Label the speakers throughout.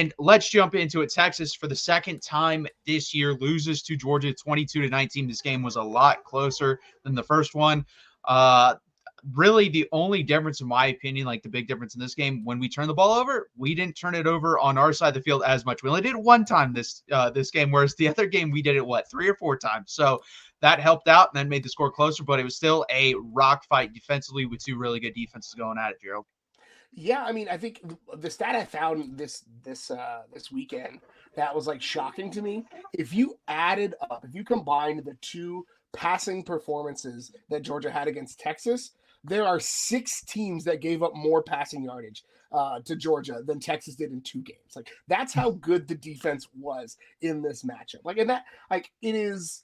Speaker 1: And let's jump into it. Texas, for the second time this year, loses to Georgia 22-19. This game was a lot closer than the first one. Really, the only difference, in my opinion, like the big difference in this game, when we turned the ball over, we didn't turn it over on our side of the field as much. We only did it one time this game, whereas the other game we did it, 3 or 4 times. So that helped out and then made the score closer, but it was still a rock fight defensively with two really good defenses going at it, Gerald.
Speaker 2: Yeah, I mean, I think the stat I found this weekend that was like shocking to me. If you combined the two passing performances that Georgia had against Texas, there are 6 teams that gave up more passing yardage to Georgia than Texas did in 2 games. Like that's how good the defense was in this matchup. Like, and that like it is.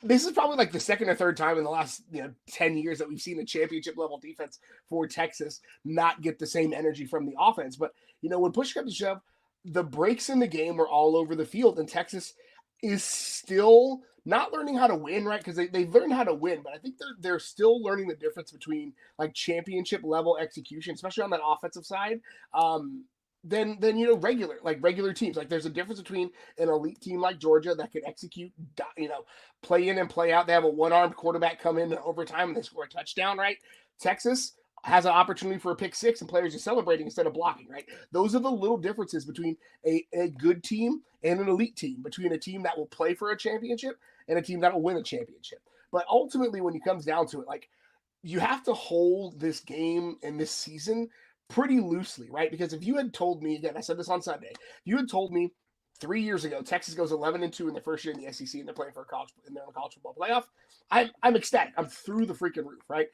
Speaker 2: This is probably like the second or third time in the last 10 years that we've seen a championship level defense for Texas not get the same energy from the offense. But when push comes to shove, the breaks in the game were all over the field, and Texas is still not learning how to win, right? Because they've learned how to win, but I think they're still learning the difference between like championship level execution, especially on that offensive side. Than regular teams. Like there's a difference between an elite team like Georgia that can execute, play in and play out. They have a one-armed quarterback come in overtime and they score a touchdown, right? Texas has an opportunity for a pick six and players are celebrating instead of blocking, right? Those are the little differences between a good team and an elite team, between a team that will play for a championship and a team that will win a championship. But ultimately, when it comes down to it, like you have to hold this game and this season pretty loosely, right? Because if you had told me, again, I said this on Sunday, you had told me 3 years ago, Texas goes 11-2 in the first year in the SEC and they're playing for a college football playoff, I'm ecstatic. I'm through the freaking roof, right?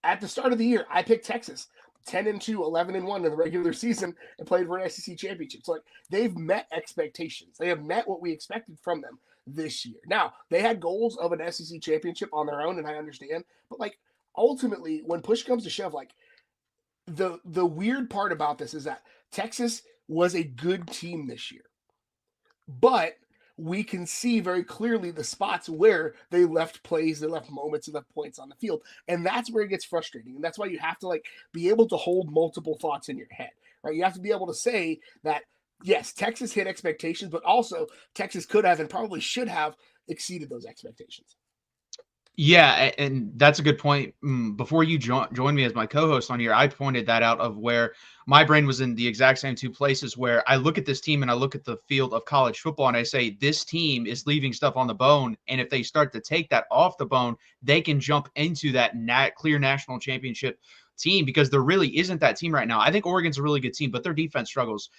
Speaker 2: At the start of the year, I picked Texas 10-2, 11-1 in the regular season and played for an SEC championship. So like they've met expectations. They have met what we expected from them this year. Now, they had goals of an SEC championship on their own, and I understand, but like ultimately, when push comes to shove, like the weird part about this is that Texas was a good team this year, but we can see very clearly the spots where they left plays, they left moments, they left points on the field, and that's where it gets frustrating. And that's why you have to like be able to hold multiple thoughts in your head, right? You have to be able to say that yes, Texas hit expectations, but also Texas could have and probably should have exceeded those expectations.
Speaker 1: Yeah, and that's a good point. Before you joined me as my co-host on here, I pointed that out of where my brain was in the exact same 2 places where I look at this team and I look at the field of college football and I say, this team is leaving stuff on the bone. And if they start to take that off the bone, they can jump into that clear national championship team because there really isn't that team right now. I think Oregon's a really good team, but their defense struggles.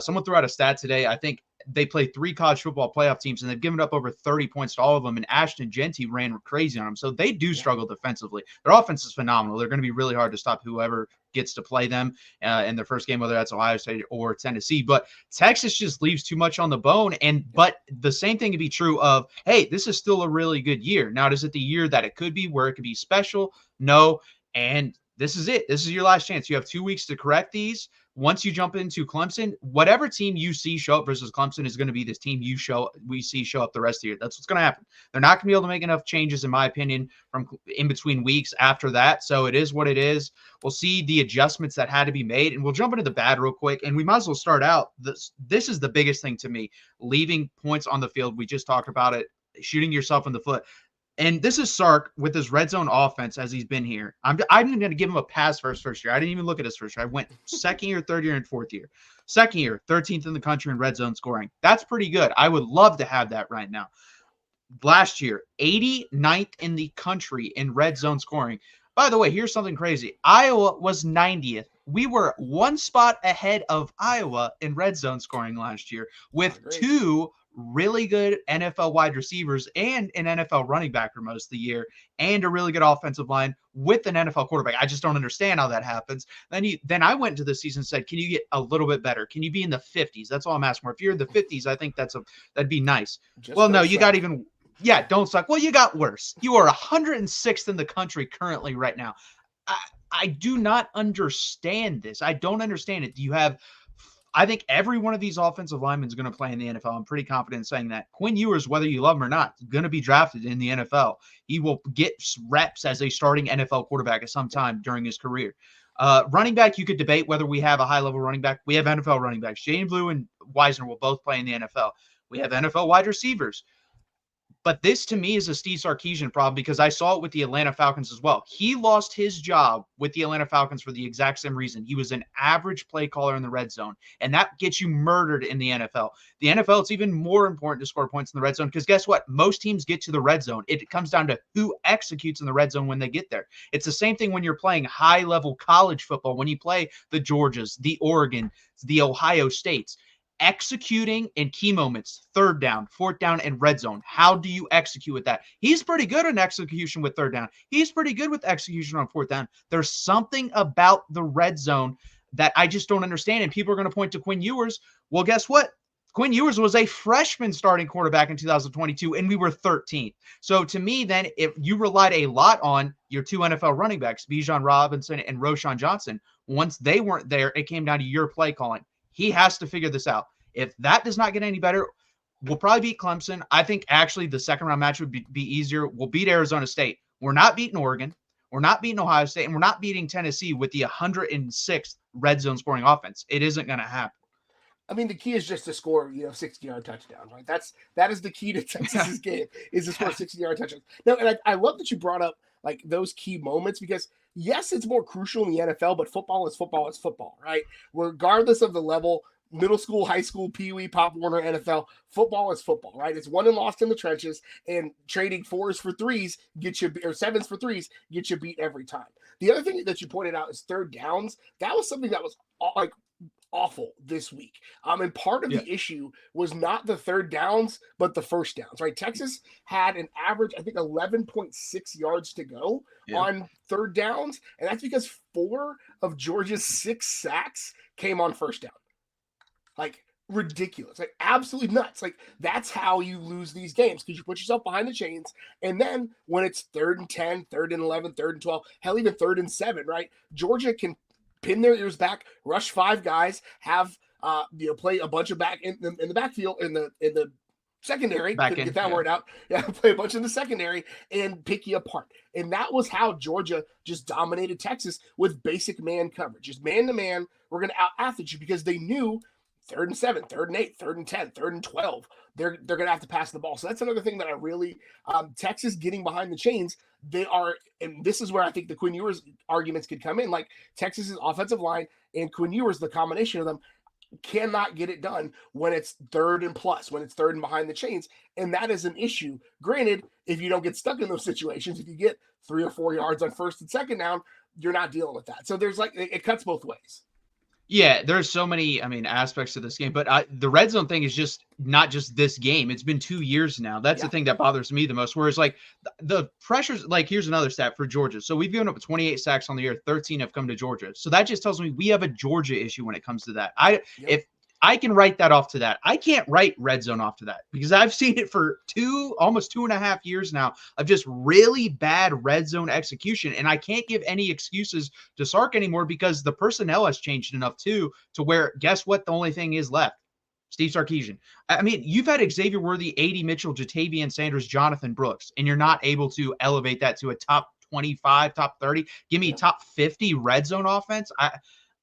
Speaker 1: Someone threw out a stat today. I think they played 3 college football playoff teams and they've given up over 30 points to all of them. And Ashton Genty ran crazy on them. So they do struggle defensively. Their offense is phenomenal. They're going to be really hard to stop whoever gets to play them in their first game, whether that's Ohio State or Tennessee. But Texas just leaves too much on the bone. But the same thing can be true of, hey, this is still a really good year. Now, is it the year that it could be where it could be special? No. And this is it. This is your last chance. You have 2 weeks to correct these. Once you jump into Clemson, whatever team you see show up versus Clemson is going to be this team we see show up the rest of the year. That's what's going to happen. They're not going to be able to make enough changes, in my opinion, from in between weeks after that. So it is what it is. We'll see the adjustments that had to be made, and we'll jump into the bad real quick. And we might as well start out. This is the biggest thing to me, leaving points on the field. We just talked about it, shooting yourself in the foot. And this is Sark with his red zone offense as he's been here. I'm going to give him a pass for his first year. I didn't even look at his first year. I went second year, third year, and fourth year. Second year, 13th in the country in red zone scoring. That's pretty good. I would love to have that right now. Last year, 89th in the country in red zone scoring. By the way, here's something crazy. Iowa was 90th. We were 1 spot ahead of Iowa in red zone scoring last year with 2 really good NFL wide receivers and an NFL running back for most of the year and a really good offensive line with an NFL quarterback. I just don't understand how that happens. Then I went into the season and said, can you get a little bit better? Can you be in the 50s? That's all I'm asking for. If you're in the 50s, I think that'd be nice. No, you got even – yeah, don't suck. Well, you got worse. You are 106th in the country currently right now. I do not understand this. I don't understand it. You have – I think every one of these offensive linemen is going to play in the NFL. I'm pretty confident in saying that. Quinn Ewers, whether you love him or not, is going to be drafted in the NFL. He will get reps as a starting NFL quarterback at some time during his career. Running back, you could debate whether we have a high-level running back. We have NFL running backs. Jane Blue and Wisner will both play in the NFL. We have NFL wide receivers. But this to me is a Steve Sarkisian problem because I saw it with the Atlanta Falcons as well. He lost his job with the Atlanta Falcons for the exact same reason. He was an average play caller in the red zone, and that gets you murdered in the NFL. The NFL, it's even more important to score points in the red zone because guess what? Most teams get to the red zone. It comes down to who executes in the red zone when they get there. It's the same thing when you're playing high-level college football, when you play the Georgias, the Oregon, the Ohio States. Executing in key moments, third down, fourth down, and red zone. How do you execute with that? He's pretty good in execution with third down. He's pretty good with execution on fourth down. There's something about the red zone that I just don't understand. And people are going to point to Quinn Ewers. Well, guess what? Quinn Ewers was a freshman starting quarterback in 2022, and we were 13th. So to me, then, if you relied a lot on your two NFL running backs, Bijan Robinson and Roschon Johnson, once they weren't there, it came down to your play calling. He has to figure this out. If that does not get any better, we'll probably beat Clemson. I think actually the second round match would be easier. We'll beat Arizona State. We're not beating Oregon. We're not beating Ohio State. And we're not beating Tennessee with the 106th red zone scoring offense. It isn't going to happen.
Speaker 2: I mean, the key is just to score, 60-yard touchdowns, right? That is the key to Texas's game, is to score 60-yard touchdowns. No, and I love that you brought up like those key moments because yes, it's more crucial in the NFL, but football is football, right? Regardless of the level, middle school, high school, Pee Wee, Pop Warner, NFL, football is football, right? It's won and lost in the trenches, and trading 4s for 3s get you, or 7s for 3s get you beat every time. The other thing that you pointed out is third downs. That was something that was like awful this week. And part of the issue was not the third downs, but the first downs, right? Texas had an average, I think, 11.6 yards to go on third downs. And that's because 4 of Georgia's 6 sacks came on first down. Like ridiculous, like absolutely nuts. Like that's how you lose these games because you put yourself behind the chains. And then when it's 3rd and 10, 3rd and 11, 3rd and 12, hell, even 3rd and 7, right? Georgia can pin their ears back, rush 5 guys, have play a bunch of back in the backfield in the secondary. Couldn't get that word out. Yeah, play a bunch in the secondary and pick you apart. And that was how Georgia just dominated Texas with basic man coverage, just man to man. We're going to out-athlete you because they knew 3rd and 7, 3rd and 8, 3rd and 10, 3rd and 12. They're going to have to pass the ball. So that's another thing that I really Texas getting behind the chains. They are, and this is where I think the Quinn Ewers arguments could come in. Like Texas's offensive line and Quinn Ewers, the combination of them cannot get it done when it's 3rd and plus, when it's 3rd and behind the chains. And that is an issue. Granted, if you don't get stuck in those situations, if you get 3 or 4 yards on 1st and 2nd down, you're not dealing with that. So there's like, it cuts both ways.
Speaker 1: Yeah, there's so many, aspects to this game, but the red zone thing is just not just this game. It's been 2 years now. That's the thing that bothers me the most. Whereas like the pressures, like here's another stat for Georgia. So we've given up 28 sacks on the year, 13 have come to Georgia. So that just tells me we have a Georgia issue when it comes to that. If I can write that off to that. I can't write red zone off to that because I've seen it for almost 2.5 years now of just really bad red zone execution. And I can't give any excuses to Sark anymore because the personnel has changed enough too, to where guess what? The only thing is left. Steve Sarkisian. I mean, you've had Xavier Worthy, A.D. Mitchell, Jatavian Sanders, Jonathan Brooks, and you're not able to elevate that to a top 25, top 30. Give me top 50 red zone offense.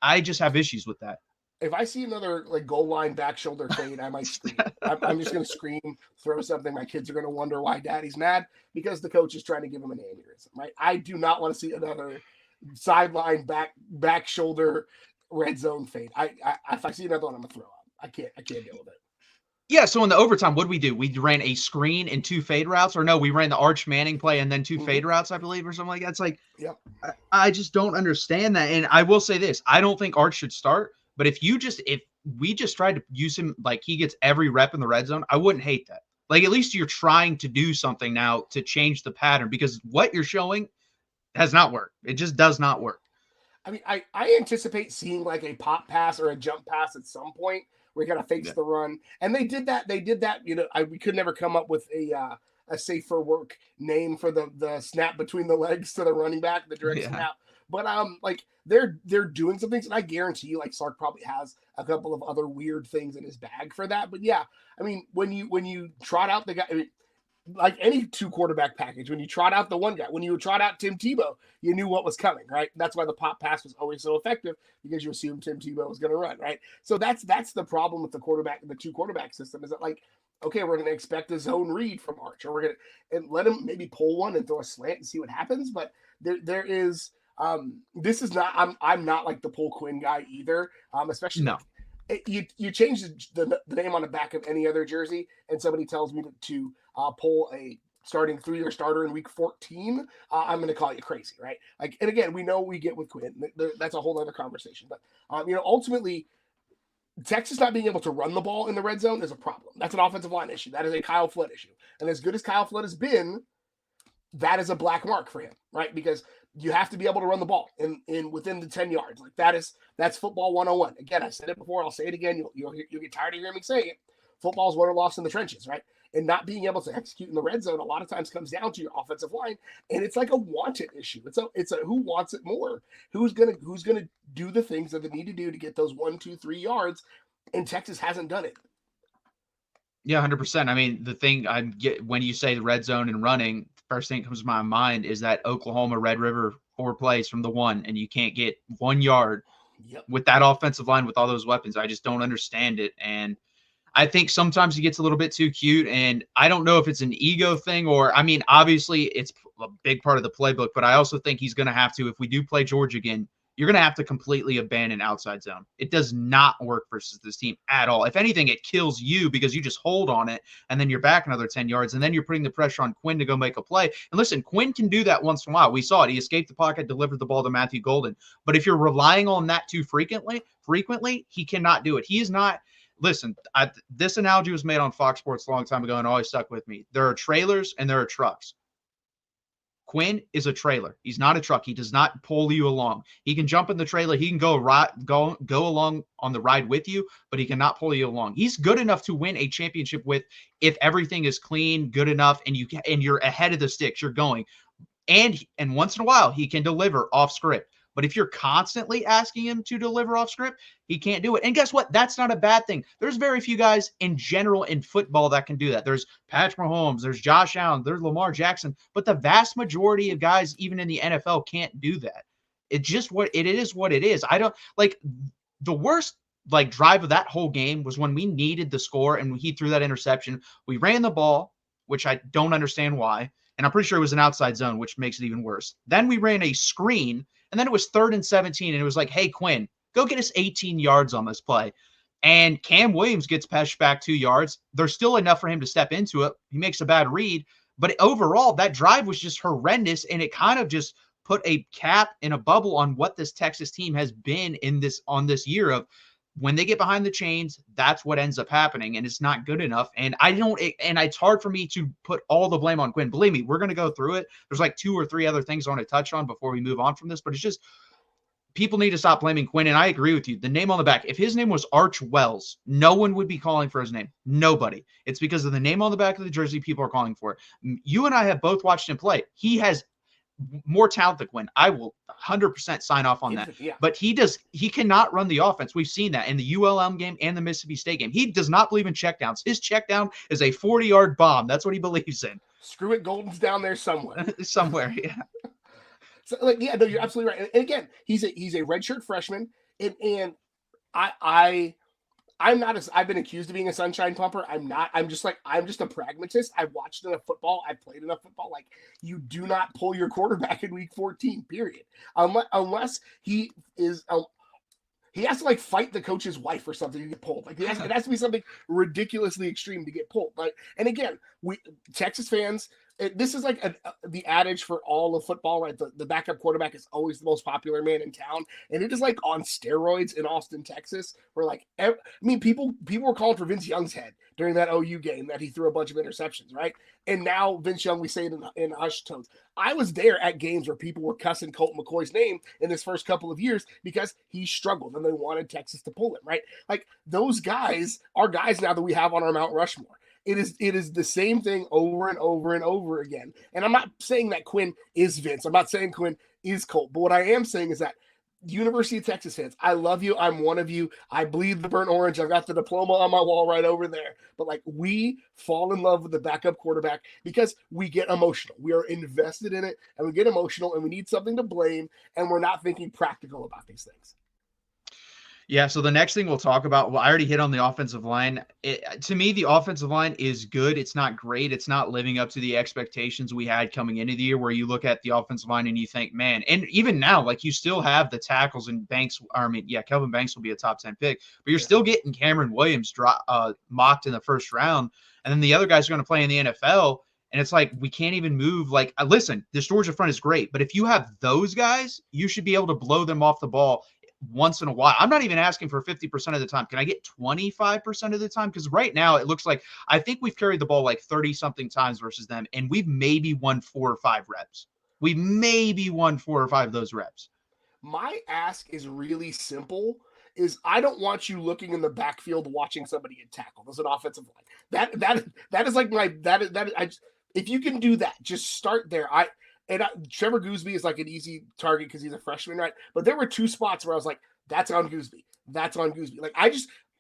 Speaker 1: I just have issues with that.
Speaker 2: If I see another like goal line back shoulder fade, I might scream. I'm just going to scream, throw something. My kids are going to wonder why daddy's mad because the coach is trying to give him an aneurysm, right? I do not want to see another sideline back shoulder red zone fade. If I see another one, I'm going to throw up. I can't deal with it.
Speaker 1: Yeah, so in the overtime, what did we do? We ran a screen and 2 fade routes, or no, we ran the Arch Manning play and then 2 fade routes, I believe, or something like that. It's like, I just don't understand that. And I will say this, I don't think Arch should start. But if we just tried to use him like he gets every rep in the red zone, I wouldn't hate that. Like at least you're trying to do something now to change the pattern because what you're showing has not worked. It just does not work.
Speaker 2: I mean, I anticipate seeing like a pop pass or a jump pass at some point where he kind of fakes the run. And they did that. We could never come up with a safer work name for the snap between the legs to the running back, the direct snap. But like they're doing some things, and I guarantee you, like Sark probably has a couple of other weird things in his bag for that. But yeah, I mean, when you trot out the guy, like any 2-quarterback package, when you trot out the one guy, when you trot out Tim Tebow, you knew what was coming, right? That's why the pop pass was always so effective, because you assumed Tim Tebow was going to run, right? So that's the problem with the 2-quarterback system, is that, like, okay, we're going to expect a zone read from Arch, or we're going to and let him maybe pull one and throw a slant and see what happens. But there is this is not, I'm not like the pull Quinn guy either, especially
Speaker 1: No.
Speaker 2: You change the name on the back of any other jersey, and somebody tells me to pull a starting 3-year starter in week 14, I'm going to call you crazy, right? Like, and again, we know we get with Quinn. That's a whole other conversation. But ultimately, Texas not being able to run the ball in the red zone is a problem. That's an offensive line issue. That is a Kyle Flood issue. And as good as Kyle Flood has been, that is a black mark for him, right? Because you have to be able to run the ball in within the 10 yards. Like, that's football 101. Again, I said it before, I'll say it again. You'll get tired of hearing me say it. Football is won or lost in the trenches, right? And not being able to execute in the red zone a lot of times comes down to your offensive line, and it's like a wanted issue. It's a who wants it more, who's gonna do the things that they need to do to get those 1, 2, 3 yards, and Texas hasn't done it.
Speaker 1: Yeah, 100%. I mean, the thing I get when you say the red zone and running, first thing that comes to my mind is that Oklahoma Red River 4 plays from the 1, and you can't get 1 yard with that offensive line with all those weapons. I just don't understand it. And I think sometimes he gets a little bit too cute, and I don't know if it's an ego thing or, I mean, obviously it's a big part of the playbook, but I also think he's going to have to, if we do play Georgia again, you're going to have to completely abandon outside zone. It does not work versus this team at all. If anything, it kills you because you just hold on it, and then you're back another 10 yards, and then you're putting the pressure on Quinn to go make a play. And listen, Quinn can do that once in a while. We saw it. He escaped the pocket, delivered the ball to Matthew Golden. But if you're relying on that too frequently, he cannot do it. He is not – listen, this analogy was made on Fox Sports a long time ago and always stuck with me. There are trailers and there are trucks. Quinn is a trailer. He's not a truck. He does not pull you along. He can jump in the trailer. He can go along on the ride with you, but he cannot pull you along. He's good enough to win a championship with if everything is clean, good enough, and you're ahead of the sticks. You're going, and once in a while he can deliver off script. But if you're constantly asking him to deliver off script, he can't do it. And guess what? That's not a bad thing. There's very few guys in general in football that can do that. There's Patrick Mahomes, there's Josh Allen, there's Lamar Jackson, but the vast majority of guys, even in the NFL, can't do that. It is what it is. I don't like the worst drive of that whole game was when we needed the score and he threw that interception. We ran the ball, which I don't understand why. And I'm pretty sure it was an outside zone, which makes it even worse. Then we ran a screen, and then it was 3rd and 17, and it was like, hey, Quinn, go get us 18 yards on this play. And Cam Williams gets pushed back 2 yards. There's still enough for him to step into it. He makes a bad read. But overall, that drive was just horrendous, and it kind of just put a cap and a bubble on what this Texas team has been on this year of when they get behind the chains, that's what ends up happening, and it's not good enough. And it's hard for me to put all the blame on Quinn. Believe me, we're going to go through it. There's like 2 or 3 other things I want to touch on before we move on from this, but it's just people need to stop blaming Quinn. And I agree with you. The name on the back, if his name was Arch Wells, no one would be calling for his name. Nobody. It's because of the name on the back of the jersey people are calling for it. You and I have both watched him play. He has more talent than Quinn. I will 100% sign off on that.
Speaker 2: Yeah.
Speaker 1: But he cannot run the offense. We've seen that in the ULM game and the Mississippi State game. He does not believe in checkdowns. His checkdown is a 40-yard bomb. That's what he believes in.
Speaker 2: Screw it, Golden's down there somewhere.
Speaker 1: Somewhere, yeah.
Speaker 2: So, no, you're absolutely right. And again, he's a redshirt freshman, and I'm not I've been accused of being a sunshine pumper. I'm not. I'm just a pragmatist. I've watched enough football. I've played enough football. Like, you do not pull your quarterback in week 14, period. Unless he is he has to fight the coach's wife or something to get pulled. It has to be something ridiculously extreme to get pulled. And again, Texas fans, this is the adage for all of football, right? The backup quarterback is always the most popular man in town, and it is on steroids in Austin, Texas. Where people were calling for Vince Young's head during that OU game that he threw a bunch of interceptions, right? And now Vince Young, we say it in hushed tones. I was there at games where people were cussing Colt McCoy's name in his first couple of years because he struggled and they wanted Texas to pull him, right? Those guys are guys now that we have on our Mount Rushmore. It is the same thing over and over and over again. And I'm not saying that Quinn is Vince. I'm not saying Quinn is Colt. But what I am saying is that University of Texas fans, I love you. I'm one of you. I bleed the burnt orange. I've got the diploma on my wall right over there. But like, we fall in love with the backup quarterback because we get emotional. We are invested in it and we get emotional and we need something to blame. And we're not thinking practical about these things.
Speaker 1: Yeah, so the next thing we'll talk about, well, I already hit on the offensive line. To me, the offensive line is good. It's not great. It's not living up to the expectations we had coming into the year, where you look at the offensive line and you think, man, and even now, like, you still have the tackles, and Banks, I mean, yeah, Kelvin Banks will be a top 10 pick, but you're still getting Cameron Williams mocked in the first round. And then the other guys are going to play in the NFL. And it's like, we can't even move. Like, listen, this Georgia front is great, but if you have those guys, you should be able to blow them off the ball once in a while. I'm not even asking for 50% of the time. Can I get 25% of the time? Because right now it looks like I think we've carried the ball like 30 something times versus them, and we've maybe won 4 or 5 reps. We maybe won 4 or 5 of those reps.
Speaker 2: My ask is really simple. Is I don't want you looking in the backfield watching somebody get tackled as an offensive line. That is like my if you can do that, just start there. Trevor Gooseby is like an easy target because he's a freshman, right? But there were 2 spots where I was like, that's on Gooseby. That's on Gooseby. Like,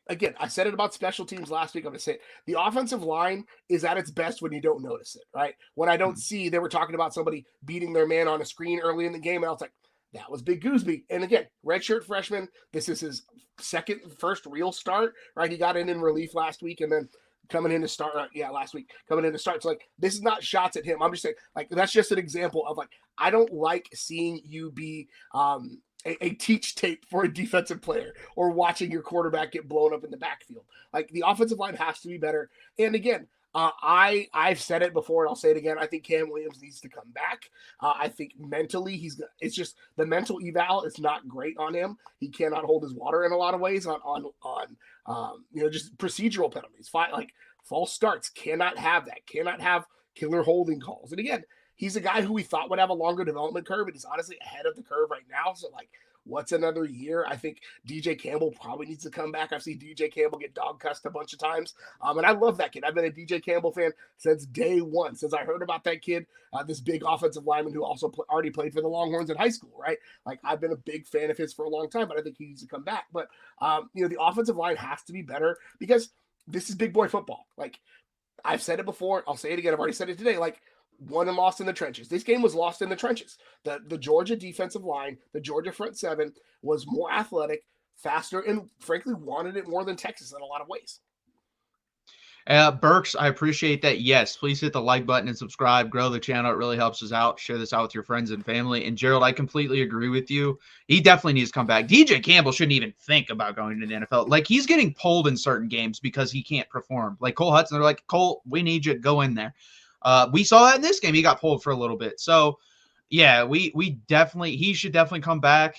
Speaker 2: again, I said it about special teams last week. I'm going to say it. The offensive line is at its best when you don't notice it, right? When I don't see, they were talking about somebody beating their man on a screen early in the game, and I was like, that was Big Gooseby. And again, redshirt freshman. This is his first real start, right? He got in relief last week, and then coming in to start, last week, coming in to start. So, like, this is not shots at him. I'm just saying, like, that's just an example of, like, I don't like seeing you be a teach tape for a defensive player or watching your quarterback get blown up in the backfield. Like, the offensive line has to be better. And again, I've said it before and I'll say it again. I think Cam Williams needs to come back. I think mentally it's just the mental eval is not great on him. He cannot hold his water in a lot of ways on just procedural penalties. Like false starts, cannot have that. Cannot have killer holding calls. And again, he's a guy who we thought would have a longer development curve, and he's honestly ahead of the curve right now. So like, what's another year? I think DJ Campbell probably needs to come back. I've seen DJ Campbell get dog cussed a bunch of times. And I love that kid. I've been a DJ Campbell fan since day one, since I heard about that kid, this big offensive lineman who also already played for the Longhorns in high school, right? Like, I've been a big fan of his for a long time, but I think he needs to come back. But, the offensive line has to be better because this is big boy football. Like, I've said it before. I'll say it again. I've already said it today. Like, won and lost in the trenches. This game was lost in the trenches. The Georgia defensive line, the Georgia front seven was more athletic, faster, and frankly wanted it more than Texas in a lot of ways.
Speaker 1: Burks, I appreciate that. Yes, please hit the like button and subscribe. Grow the channel. It really helps us out. Share this out with your friends and family. And Gerald, I completely agree with you. He definitely needs to come back. DJ Campbell shouldn't even think about going to the NFL. Like, he's getting pulled in certain games because he can't perform. Like Cole Hudson, they're like, Cole, we need you to go in there. We saw that in this game. He got pulled for a little bit. So, yeah, he should definitely come back.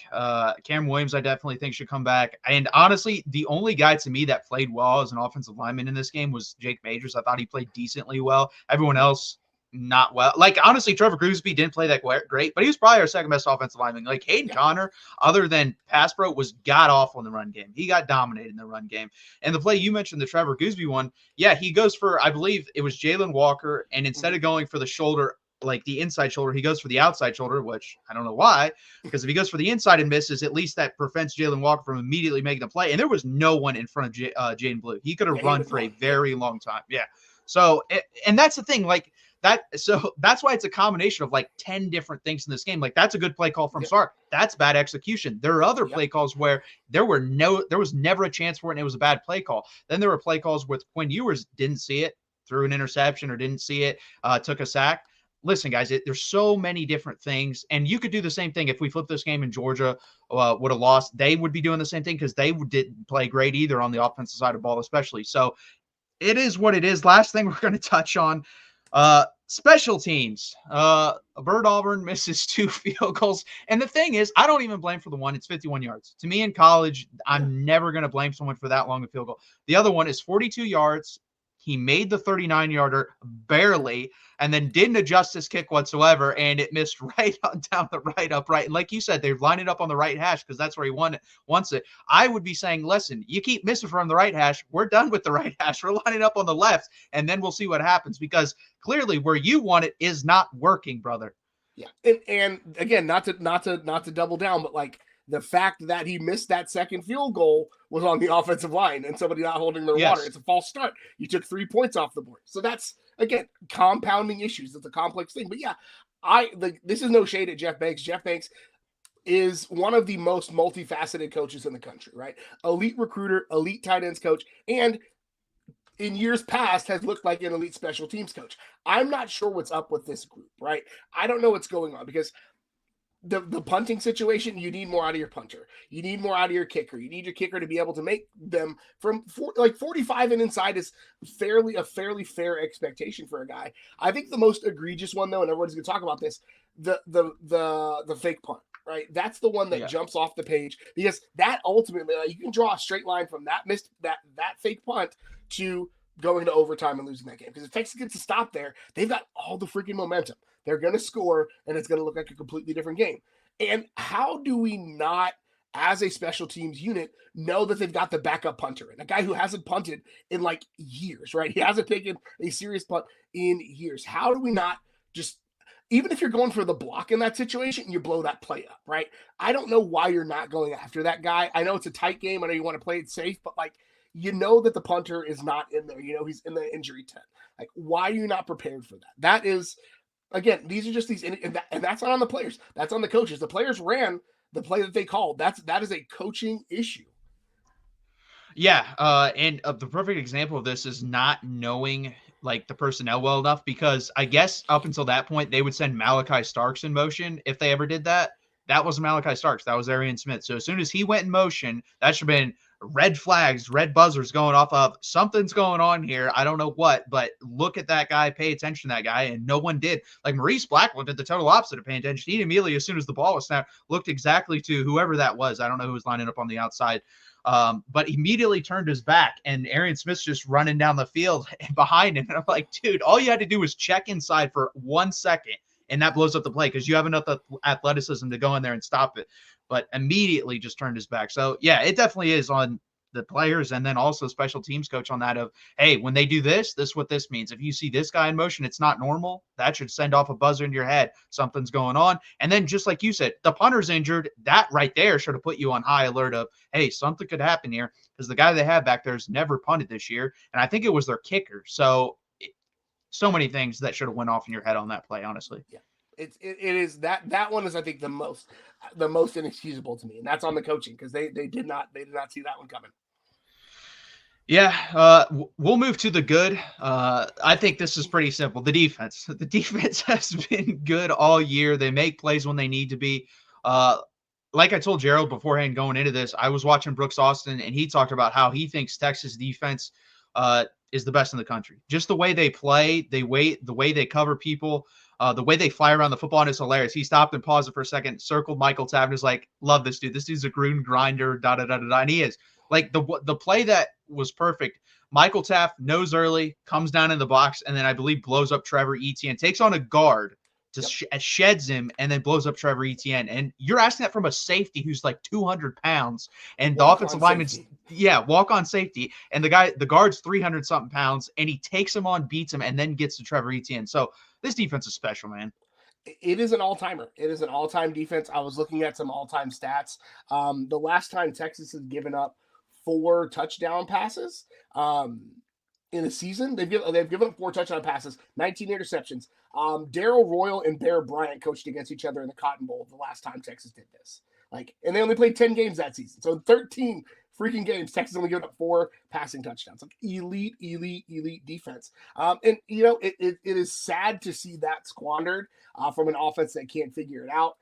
Speaker 1: Cameron Williams, I definitely think should come back. And honestly, the only guy to me that played well as an offensive lineman in this game was Jake Majors. I thought he played decently well. Everyone else, not well. Like, honestly, Trevor Gooseby didn't play that great, but he was probably our second best offensive lineman. Like, Hayden Connor, other than pass pro, was god-awful in the run game. He got dominated in the run game. And the play you mentioned, the Trevor Gooseby one, yeah, he goes for, I believe it was Jalen Walker, and instead of going for the shoulder, like the inside shoulder, he goes for the outside shoulder, which I don't know why, because if he goes for the inside and misses, at least that prevents Jalen Walker from immediately making the play. And there was no one in front of Jaden Blue. He could have run for a very long time. Yeah. So, and that's the thing, like that. So that's why it's a combination of like 10 different things in this game. Like, that's a good play call from Sark. That's bad execution. There are other play calls where there was never a chance for it, and it was a bad play call. Then there were play calls with Quinn Ewers didn't see it, threw an interception or didn't see it, took a sack. Listen, guys, there's so many different things, and you could do the same thing if we flip this game and Georgia would have lost. They would be doing the same thing because they didn't play great either on the offensive side of the ball, especially. So it is what it is. Last thing we're going to touch on, special teams. Bert Auburn misses 2 field goals, and the thing is, I don't even blame for the one. It's 51 yards. To me in college, I'm never going to blame someone for that long a field goal. The other one is 42 yards. He made the 39-yarder barely, and then didn't adjust his kick whatsoever, and it missed right on down the right upright. And like you said, they've lined it up on the right hash because that's where he wants it. I would be saying, listen, you keep missing from the right hash. We're done with the right hash. We're lining up on the left, and then we'll see what happens, because clearly where you want it is not working, brother.
Speaker 2: Yeah, and again, not to double down, but like, The fact that he missed that second field goal was on the offensive line and somebody not holding their water. It's a false start. You took 3 points off the board. So that's, again, compounding issues. It's a complex thing. But yeah, this is no shade at Jeff Banks. Jeff Banks is one of the most multifaceted coaches in the country, right? Elite recruiter, elite tight ends coach, and in years past has looked like an elite special teams coach. I'm not sure what's up with this group, right? I don't know what's going on because the punting situation, you need more out of your punter. You need more out of your kicker. You need your kicker to be able to make them from 45 and inside is a fairly fair expectation for a guy. I think the most egregious one though, and everybody's going to talk about this, the fake punt. Right, that's the one that jumps off the page because that ultimately, you can draw a straight line from that fake punt to going to overtime and losing that game. Because if Texas gets a stop there, they've got all the freaking momentum. They're going to score, and it's going to look like a completely different game. And how do we not, as a special teams unit, know that they've got the backup punter and a guy who hasn't punted in like years? Right, he hasn't taken a serious punt in years. How do we not just? Even if you're going for the block in that situation, you blow that play up, right? I don't know why you're not going after that guy. I know it's a tight game. I know you want to play it safe, but you know that the punter is not in there. You know, he's in the injury tent. Why are you not prepared for that? That is, again, these are just these, and that's not on the players. That's on the coaches. The players ran the play that they called. That is a coaching issue.
Speaker 1: Yeah, and the perfect example of this is not knowing the personnel well enough, because I guess up until that point they would send Malachi Starks in motion if they ever did that. That wasn't Malachi Starks. That was Arian Smith. So as soon as he went in motion, that should have been red flags, red buzzers going off of something's going on here. I don't know what, but look at that guy, pay attention to that guy, and no one did. Maurice Blackwood did the total opposite of paying attention. He immediately, as soon as the ball was snapped, looked exactly to whoever that was. I don't know who was lining up on the outside. But immediately turned his back, and Arian Smith's just running down the field behind him. And I'm like, dude, all you had to do was check inside for 1 second, and that blows up the play because you have enough athleticism to go in there and stop it. But immediately just turned his back. So, yeah, it definitely is on the players and then also special teams coach on that of, hey, when they do this, this is what this means. If you see this guy in motion, it's not normal. That should send off a buzzer in your head. Something's going on. And then just like you said, the punter's injured. That right there should have put you on high alert of, hey, something could happen here, because the guy they have back there has never punted this year. And I think it was their kicker. So many things that should have went off in your head on that play, honestly.
Speaker 2: Yeah. It is that one is, I think, the most inexcusable to me, and that's on the coaching, because they did not see that one coming.
Speaker 1: Yeah, we'll move to the good. I think this is pretty simple. The defense. The defense has been good all year. They make plays when they need to be. Like I told Gerald beforehand going into this, I was watching Brooks Austin, and he talked about how he thinks Texas defense is the best in the country. Just the way they play, the way they cover people, the way they fly around the football, and it's hilarious. He stopped and paused it for a second, circled Michael Tabb, and was like, love this dude. This dude's a green grinder, da-da-da-da-da. And he is. The play that was perfect, Michael Taft knows early, comes down in the box, and then I believe blows up Trevor Etienne, takes on a guard to sheds him, and then blows up Trevor Etienne. And you're asking that from a safety who's 200 pounds, and the offensive lineman's walk on safety, and the guard's 300 something pounds, and he takes him on, beats him, and then gets to Trevor Etienne. So this defense is special, man.
Speaker 2: It is an all-timer. It is an all-time defense. I was looking at some all-time stats. The last time Texas has given up 4 touchdown passes in a season, they've given up 4 touchdown passes, 19 interceptions. Darrell Royal and Bear Bryant coached against each other in the Cotton Bowl the last time Texas did this. And they only played 10 games that season. So 13 freaking games, Texas only given up 4 passing touchdowns. Elite defense. And it is sad to see that squandered from an offense that can't figure it out,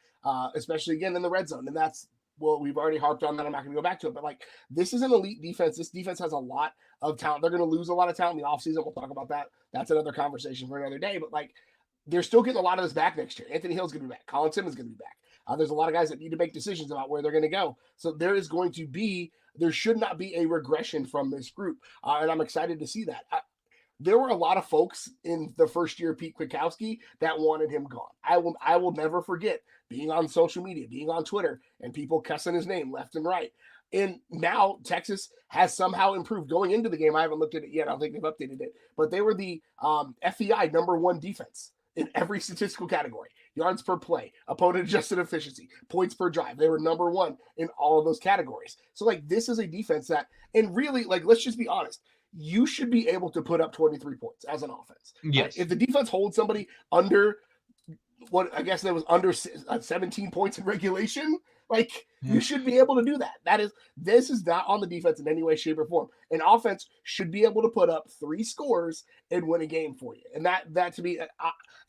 Speaker 2: especially again in the red zone. And that's, well, we've already harped on that. I'm not going to go back to it, but this is an elite defense. This defense has a lot of talent. They're going to lose a lot of talent in the offseason. We'll talk about that. That's another conversation for another day. But they're still getting a lot of this back next year. Anthony Hill's going to be back. Colin Simmons is going to be back. There's a lot of guys that need to make decisions about where they're going to go. So there should not be a regression from this group. And I'm excited to see that. There were a lot of folks in the first year of Pete Kwiatkowski that wanted him gone. I will never forget being on social media, being on Twitter, and people cussing his name left and right. And now Texas has somehow improved going into the game. I haven't looked at it yet. I don't think they've updated it. But they were the FEI #1 defense in every statistical category. Yards per play, opponent adjusted efficiency, points per drive. They were number one in all of those categories. So, like, this is a defense that, and really, like, let's just be honest, you should be able to put up 23 points as an offense.
Speaker 1: Yes.
Speaker 2: Right? If the defense holds somebody under what I guess that was under 17 points in regulation, like, you should be able to do that. This is not on the defense in any way, shape, or form. An offense should be able to put up 3 scores and win a game for you. And that to me,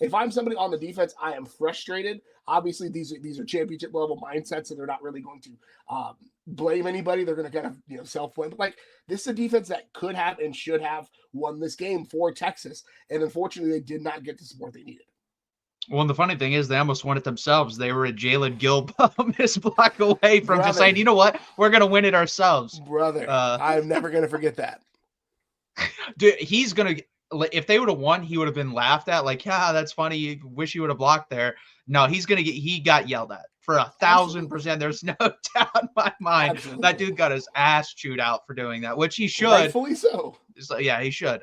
Speaker 2: if I'm somebody on the defense, I am frustrated. Obviously, these are championship level mindsets, so they're not really going to blame anybody. They're going to kind of self blame. But like, this is a defense that could have and should have won this game for Texas, and unfortunately, they did not get the support they needed.
Speaker 1: Well, and the funny thing is they almost won it themselves. They were a Jalen Gilbaugh misblock away from just saying, you know what, we're going to win it ourselves.
Speaker 2: Brother, I'm never going to forget that.
Speaker 1: Dude, he's going to – if they would have won, he would have been laughed at. Like, yeah, that's funny. You wish you would have blocked there. No, he got yelled at for 1,000%. There's no doubt in my mind. Absolutely. That dude got his ass chewed out for doing that, which he should.
Speaker 2: Rightfully so.
Speaker 1: Yeah, he should.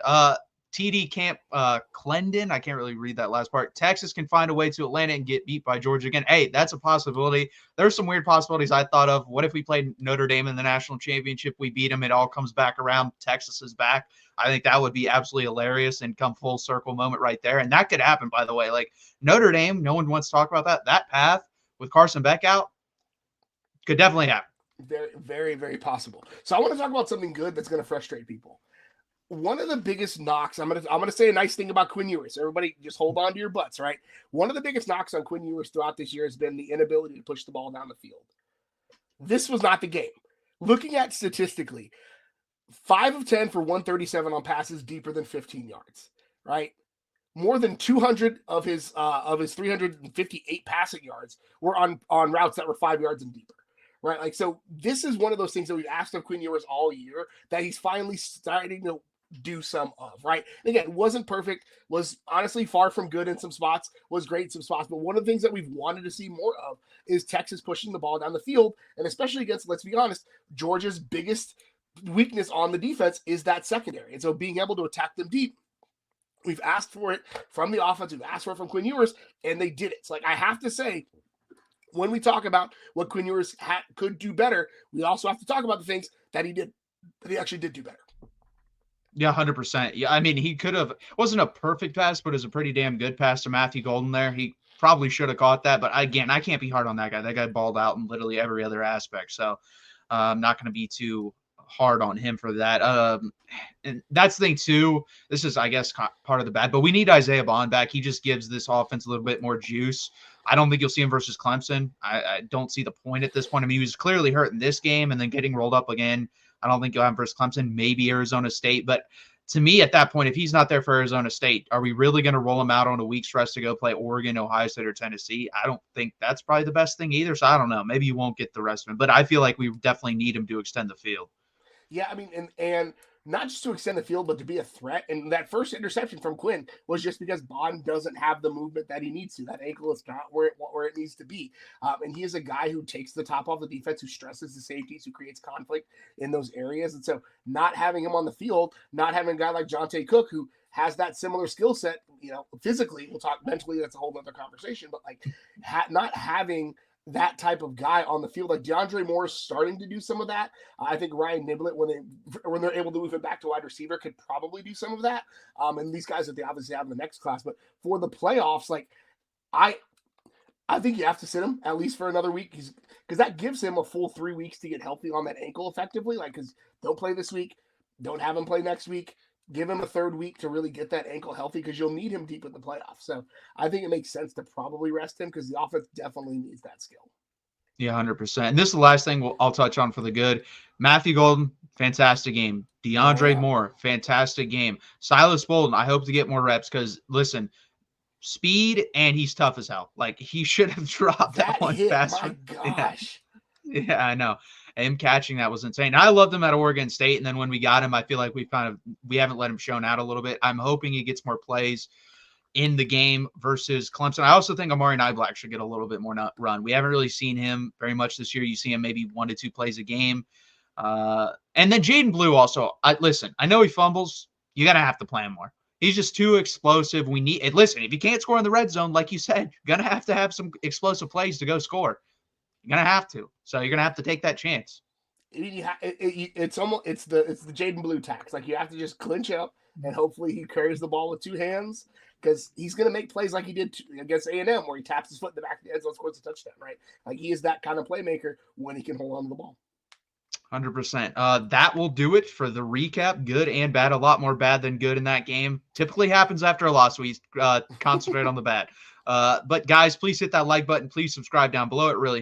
Speaker 1: TD Camp Clendon, I can't really read that last part. Texas can find a way to Atlanta and get beat by Georgia again. Hey, that's a possibility. There's some weird possibilities I thought of. What if we played Notre Dame in the national championship? We beat them. It all comes back around. Texas is back. I think that would be absolutely hilarious and come full circle moment right there. And that could happen, by the way. Like, Notre Dame, no one wants to talk about that. That path with Carson Beck out could definitely happen.
Speaker 2: Very, very, very possible. So I want to talk about something good that's going to frustrate people. One of the biggest knocks, I'm gonna say a nice thing about Quinn Ewers. Everybody just hold on to your butts, right? One of the biggest knocks on Quinn Ewers throughout this year has been the inability to push the ball down the field. This was not the game. Looking at statistically, 5 of 10 for 137 on passes deeper than 15 yards, right? More than 200 of his 358 passing yards were on routes that were 5 yards and deeper. Right. Like, so this is one of those things that we've asked of Quinn Ewers all year that he's finally starting to do some of, right? Again, wasn't perfect, was honestly far from good in some spots, was great in some spots. But one of the things that we've wanted to see more of is Texas pushing the ball down the field. And especially against, let's be honest, Georgia's biggest weakness on the defense is that secondary. And so being able to attack them deep, we've asked for it from the offense, we've asked for it from Quinn Ewers, and they did it. So, like, I have to say, when we talk about what Quinn Ewers could do better, we also have to talk about the things that he actually did do better.
Speaker 1: Yeah, 100%. Yeah, I mean, he could have – wasn't a perfect pass, but it was a pretty damn good pass to Matthew Golden there. He probably should have caught that. But, again, I can't be hard on that guy. That guy balled out in literally every other aspect. So, I'm not going to be too hard on him for that. And that's the thing, too. This is, I guess, part of the bad. But we need Isaiah Bond back. He just gives this offense a little bit more juice. I don't think you'll see him versus Clemson. I don't see the point at this point. I mean, he was clearly hurt in this game and then getting rolled up again. I don't think you'll have him versus Clemson, maybe Arizona State. But to me, at that point, if he's not there for Arizona State, are we really going to roll him out on a week's rest to go play Oregon, Ohio State, or Tennessee? I don't think that's probably the best thing either. So I don't know. Maybe you won't get the rest of him. But I feel like we definitely need him to extend the field.
Speaker 2: Yeah, I mean, and not just to extend the field, but to be a threat. And that first interception from Quinn was just because Bond doesn't have the movement that he needs to. That ankle is not where it needs to be. And he is a guy who takes the top off the defense, who stresses the safeties, who creates conflict in those areas. And so not having him on the field, not having a guy like Jonte Cook, who has that similar skill set, physically, we'll talk mentally, that's a whole other conversation, but like not having that type of guy on the field, like DeAndre Moore is starting to do some of that. I think Ryan Niblett, when they're able to move him back to wide receiver, could probably do some of that. And these guys that they obviously have in the next class, but for the playoffs, like I think you have to sit him at least for another week because that gives him a full 3 weeks to get healthy on that ankle effectively. Like, because don't play this week, don't have him play next week. Give him a third week to really get that ankle healthy because you'll need him deep in the playoffs. So I think it makes sense to probably rest him because the offense definitely needs that skill.
Speaker 1: Yeah, 100%. And this is the last thing I'll touch on for the good. Matthew Golden, fantastic game. DeAndre Moore, fantastic game. Silas Bolden, I hope to get more reps because, listen, speed and he's tough as hell. Like, he should have dropped that one faster.
Speaker 2: My gosh.
Speaker 1: Yeah, I know. Him catching that was insane. I loved him at Oregon State, and then when we got him, I feel like we haven't let him shown out a little bit. I'm hoping he gets more plays in the game versus Clemson. I also think Amari Niblack should get a little bit more run. We haven't really seen him very much this year. You see him maybe 1 to 2 plays a game. And then Jaden Blue also. Listen, I know he fumbles. You got to have to play him more. He's just too explosive. We need, and listen, if you can't score in the red zone, like you said, you're going to have some explosive plays to go score. You're going to have to. So you're going to have to take that chance.
Speaker 2: It's the Jaden Blue tax. Like, you have to just clinch up and hopefully he carries the ball with two hands, because he's going to make plays like he did against A&M, where he taps his foot in the back of the end zone, scores a touchdown, right? Like, he is that kind of playmaker when he can hold on to the ball.
Speaker 1: 100%. That will do it for the recap. Good and bad. A lot more bad than good in that game. Typically happens after a loss. We concentrate on the bad. But guys, please hit that like button. Please subscribe down below. It really